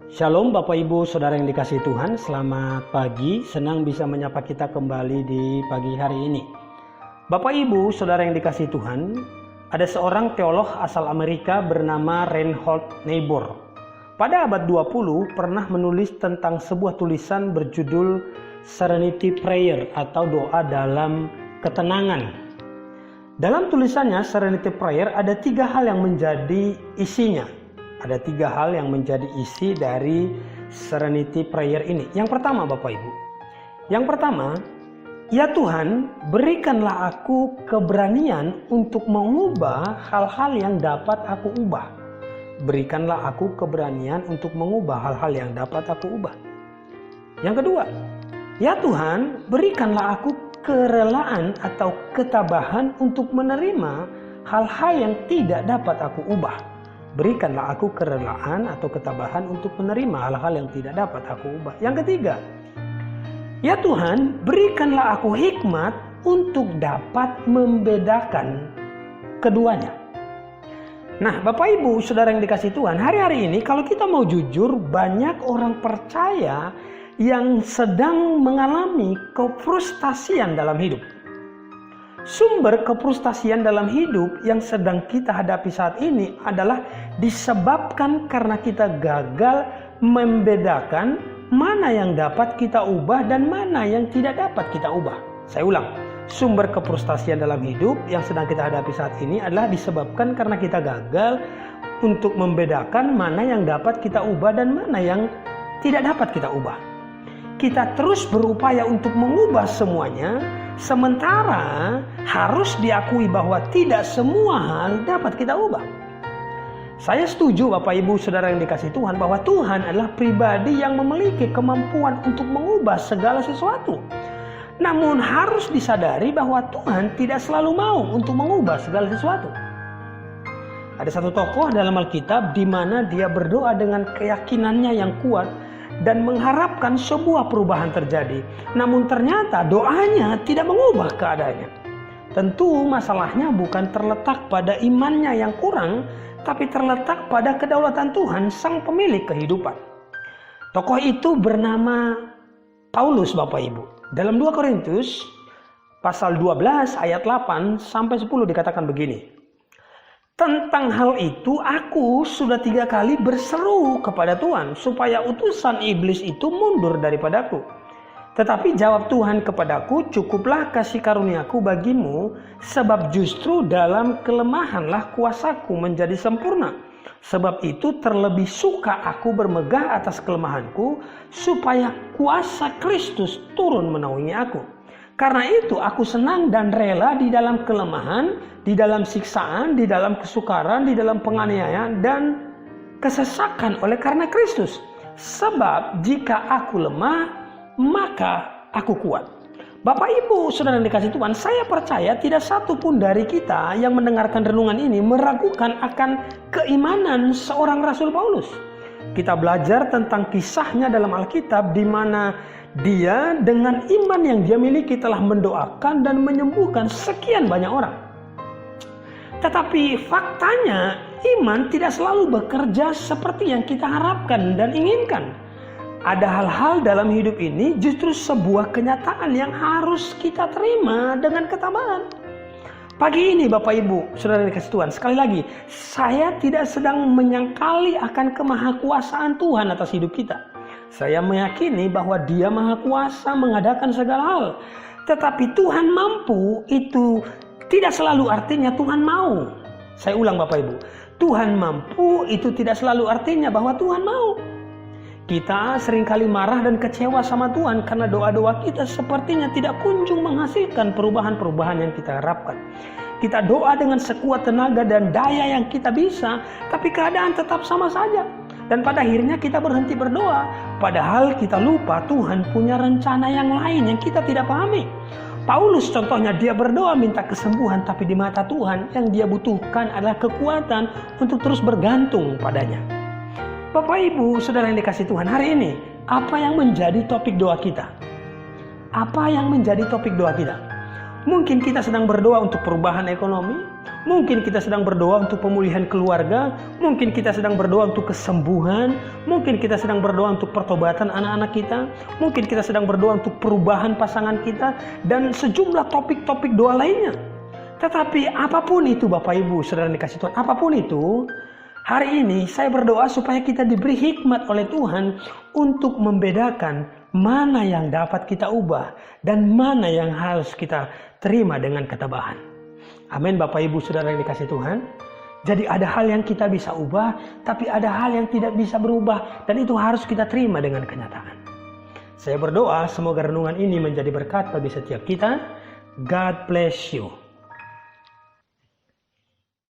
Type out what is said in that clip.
Shalom Bapak Ibu Saudara yang dikasihi Tuhan, selamat pagi, senang bisa menyapa kita kembali di pagi hari ini. Bapak Ibu Saudara yang dikasihi Tuhan, ada seorang teolog asal Amerika bernama Reinhold Niebuhr. Pada abad 20 pernah menulis tentang sebuah tulisan berjudul Serenity Prayer atau doa dalam ketenangan. Dalam tulisannya Serenity Prayer ada 3 hal yang menjadi isinya. Ada 3 hal yang menjadi isi dari Serenity Prayer ini. Yang pertama Bapak Ibu. Yang pertama, ya Tuhan, berikanlah aku keberanian untuk mengubah hal-hal yang dapat aku ubah. Berikanlah aku keberanian untuk mengubah hal-hal yang dapat aku ubah. Yang kedua, ya Tuhan, berikanlah aku kerelaan atau ketabahan untuk menerima hal-hal yang tidak dapat aku ubah. Berikanlah aku kerelaan atau ketabahan untuk menerima hal-hal yang tidak dapat aku ubah. Yang ketiga, ya Tuhan, berikanlah aku hikmat untuk dapat membedakan keduanya. Nah, Bapak Ibu Saudara yang dikasihi Tuhan, hari-hari ini kalau kita mau jujur, banyak orang percaya yang sedang mengalami kefrustasian dalam hidup. Sumber kefrustasian dalam hidup yang sedang kita hadapi saat ini adalah disebabkan karena kita gagal membedakan mana yang dapat kita ubah dan mana yang tidak dapat kita ubah. Saya ulang, sumber kefrustasian dalam hidup yang sedang kita hadapi saat ini adalah disebabkan karena kita gagal untuk membedakan mana yang dapat kita ubah dan mana yang tidak dapat kita ubah. Kita terus berupaya untuk mengubah semuanya, sementara harus diakui bahwa tidak semua hal dapat kita ubah. Saya setuju Bapak Ibu Saudara yang dikasihi Tuhan bahwa Tuhan adalah pribadi yang memiliki kemampuan untuk mengubah segala sesuatu. Namun harus disadari bahwa Tuhan tidak selalu mau untuk mengubah segala sesuatu. Ada satu tokoh dalam Alkitab di mana dia berdoa dengan keyakinannya yang kuat dan mengharapkan sebuah perubahan terjadi. Namun ternyata doanya tidak mengubah keadaannya. Tentu masalahnya bukan terletak pada imannya yang kurang, tapi terletak pada kedaulatan Tuhan, Sang Pemilik kehidupan. Tokoh itu bernama Paulus Bapak Ibu. Dalam 2 Korintus pasal 12 ayat 8 sampai 10 dikatakan begini. Tentang hal itu aku sudah 3 kali berseru kepada Tuhan supaya utusan iblis itu mundur daripadaku. Tetapi jawab Tuhan kepadaku, cukuplah kasih karuniaku bagimu, sebab justru dalam kelemahanlah kuasaku menjadi sempurna. Sebab itu terlebih suka aku bermegah atas kelemahanku, supaya kuasa Kristus turun menaungi aku. Karena itu aku senang dan rela di dalam kelemahan, di dalam siksaan, di dalam kesukaran, di dalam penganiayaan dan kesesakan oleh karena Kristus. Sebab jika aku lemah, maka aku kuat. Bapak Ibu Saudara yang dikasihi Tuhan, saya percaya tidak satu pun dari kita yang mendengarkan renungan ini meragukan akan keimanan seorang Rasul Paulus. Kita belajar tentang kisahnya dalam Alkitab di mana dia dengan iman yang dia miliki telah mendoakan dan menyembuhkan sekian banyak orang. Tetapi faktanya iman tidak selalu bekerja seperti yang kita harapkan dan inginkan. Ada hal-hal dalam hidup ini justru sebuah kenyataan yang harus kita terima dengan ketabahan. Pagi ini Bapak Ibu Saudara dikasihi Tuhan, sekali lagi saya tidak sedang menyangkali akan kemahakuasaan Tuhan atas hidup kita. Saya meyakini bahwa Dia Maha Kuasa mengadakan segala hal. Tetapi Tuhan mampu itu tidak selalu artinya Tuhan mau. Saya ulang Bapak Ibu. Tuhan mampu itu tidak selalu artinya bahwa Tuhan mau. Kita seringkali marah dan kecewa sama Tuhan karena doa-doa kita sepertinya tidak kunjung menghasilkan perubahan-perubahan yang kita harapkan. Kita doa dengan sekuat tenaga dan daya yang kita bisa, tapi keadaan tetap sama saja. Dan pada akhirnya kita berhenti berdoa, padahal kita lupa Tuhan punya rencana yang lain yang kita tidak pahami. Paulus contohnya, dia berdoa minta kesembuhan, tapi di mata Tuhan yang dia butuhkan adalah kekuatan untuk terus bergantung padanya. Bapak Ibu Saudara yang dikasihi Tuhan, hari ini apa yang menjadi topik doa kita? Apa yang menjadi topik doa kita? Mungkin kita sedang berdoa untuk perubahan ekonomi, Mungkin kita sedang berdoa untuk pemulihan keluarga, mungkin kita sedang berdoa untuk kesembuhan, mungkin kita sedang berdoa untuk pertobatan anak-anak kita, mungkin kita sedang berdoa untuk perubahan pasangan kita, dan sejumlah topik-topik doa lainnya. Tetapi apapun itu Bapak Ibu Saudara yang dikasihi Tuhan, apapun itu, hari ini saya berdoa supaya kita diberi hikmat oleh Tuhan untuk membedakan mana yang dapat kita ubah dan mana yang harus kita terima dengan ketabahan. Amin Bapak Ibu Saudara yang dikasihi Tuhan. Jadi ada hal yang kita bisa ubah, tapi ada hal yang tidak bisa berubah, dan itu harus kita terima dengan kenyataan. Saya berdoa semoga renungan ini menjadi berkat bagi setiap kita. God bless you.